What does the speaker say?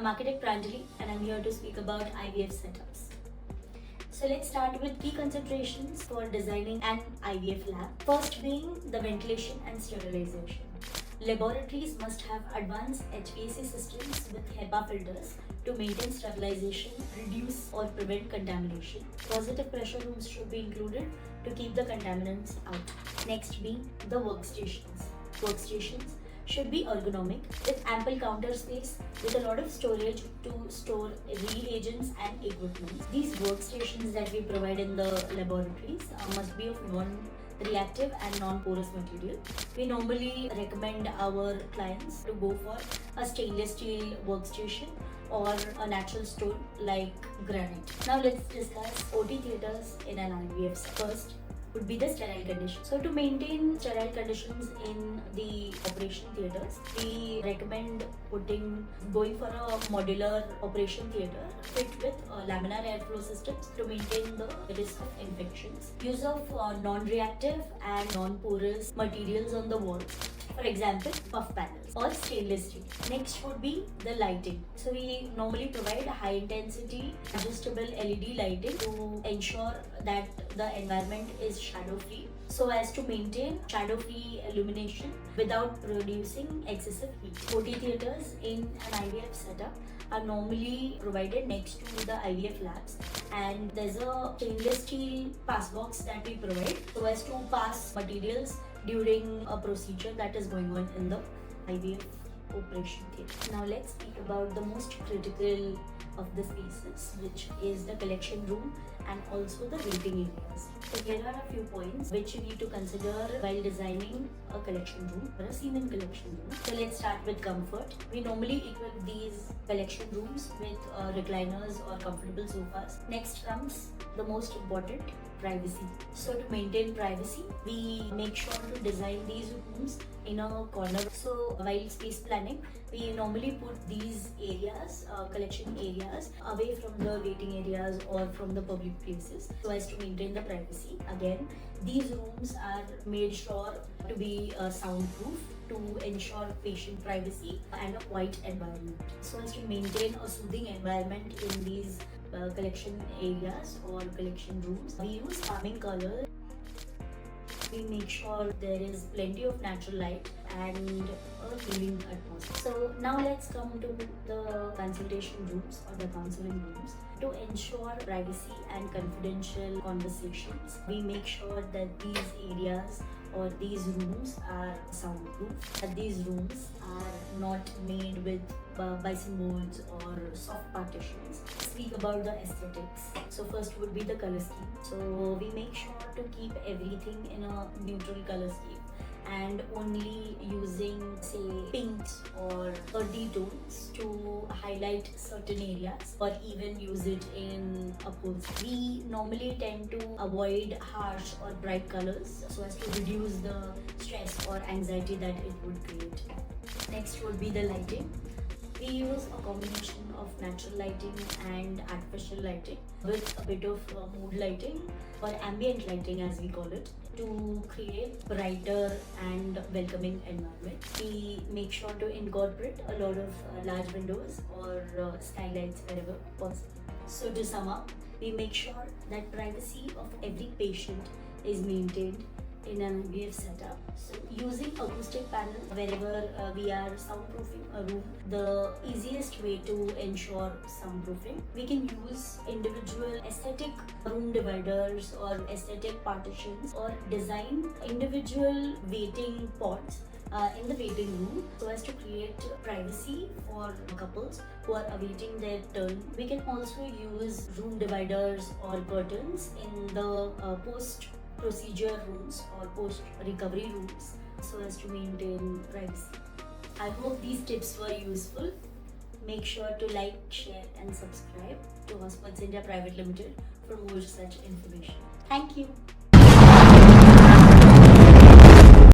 I'm architect Pranjali and I'm here to speak about IVF setups. So let's start with key considerations for designing an IVF lab. First being the ventilation and sterilization. Laboratories must have advanced HVAC systems with HEPA filters to maintain sterilization, reduce or prevent contamination. Positive pressure rooms should be included to keep the contaminants out. Next being the workstations. Workstations should be ergonomic with ample counter space with a lot of storage to store reagents and equipment. These workstations that we provide in the laboratories must be of non-reactive and non-porous material. We normally recommend our clients to go for a stainless steel workstation or a natural stone like granite. Now let's discuss OT theaters in an IVF. First would be the sterile conditions. So to maintain sterile conditions in the operation theaters, we recommend going for a modular operation theater fit with laminar airflow systems to maintain the risk of infections. Use of non-reactive and non-porous materials on the walls. For example, puff panels or stainless steel. Next would be the lighting. So we normally provide high intensity adjustable LED lighting to ensure that the environment is shadow free so as to maintain shadow free illumination without producing excessive heat. OT theaters in an IVF setup are normally provided next to the IVF labs, and there's a stainless steel pass box that we provide so as to pass materials during a procedure that is going on in the IVF operation theatre. Now let's speak about the most critical of the spaces, which is the collection room and also the waiting areas. So here are a few points which you need to consider while designing a collection room or a semen collection room. So let's start with comfort. We normally equip these collection rooms with recliners or comfortable sofas. Next comes the most important, privacy. So to maintain privacy, we make sure to design these rooms in a corner. So while space planning, we normally put these areas, collection areas, away from the waiting areas or from the public places so as to maintain the privacy. Again, these rooms are made sure to be soundproof to ensure patient privacy and a quiet environment so as to maintain a soothing environment in these collection areas or collection rooms. We use calming colors. We make sure there is plenty of natural light and a healing atmosphere. So now let's come to the consultation rooms or the counseling rooms. To ensure privacy and confidential conversations, we make sure that these areas or these rooms are soundproof, that these rooms are not made with bison boards or soft partitions. Speak about the aesthetics. So first would be the color scheme. So we make sure to keep everything in a neutral color scheme and only using say pinks or earthy tones to highlight certain areas or even use it in upholstery. We normally tend to avoid harsh or bright colors so as to reduce the stress or anxiety that it would create. Next would be the lighting. We use a combination of natural lighting and artificial lighting with a bit of mood lighting or ambient lighting as we call it to create brighter and welcoming environment. We make sure to incorporate a lot of large windows or skylights wherever possible. So to sum up, we make sure that privacy of every patient is maintained in an IVF setup. So using acoustic panels wherever we are soundproofing a room, the easiest way to ensure soundproofing, we can use individual aesthetic room dividers or aesthetic partitions or design individual waiting pods in the waiting room so as to create privacy for couples who are awaiting their turn. We can also use room dividers or curtains in the post-procedure rooms or post-recovery rooms so as to maintain privacy. I hope these tips were useful. Make sure to like, share and subscribe to Hospitals India Private Limited for more such information. Thank you.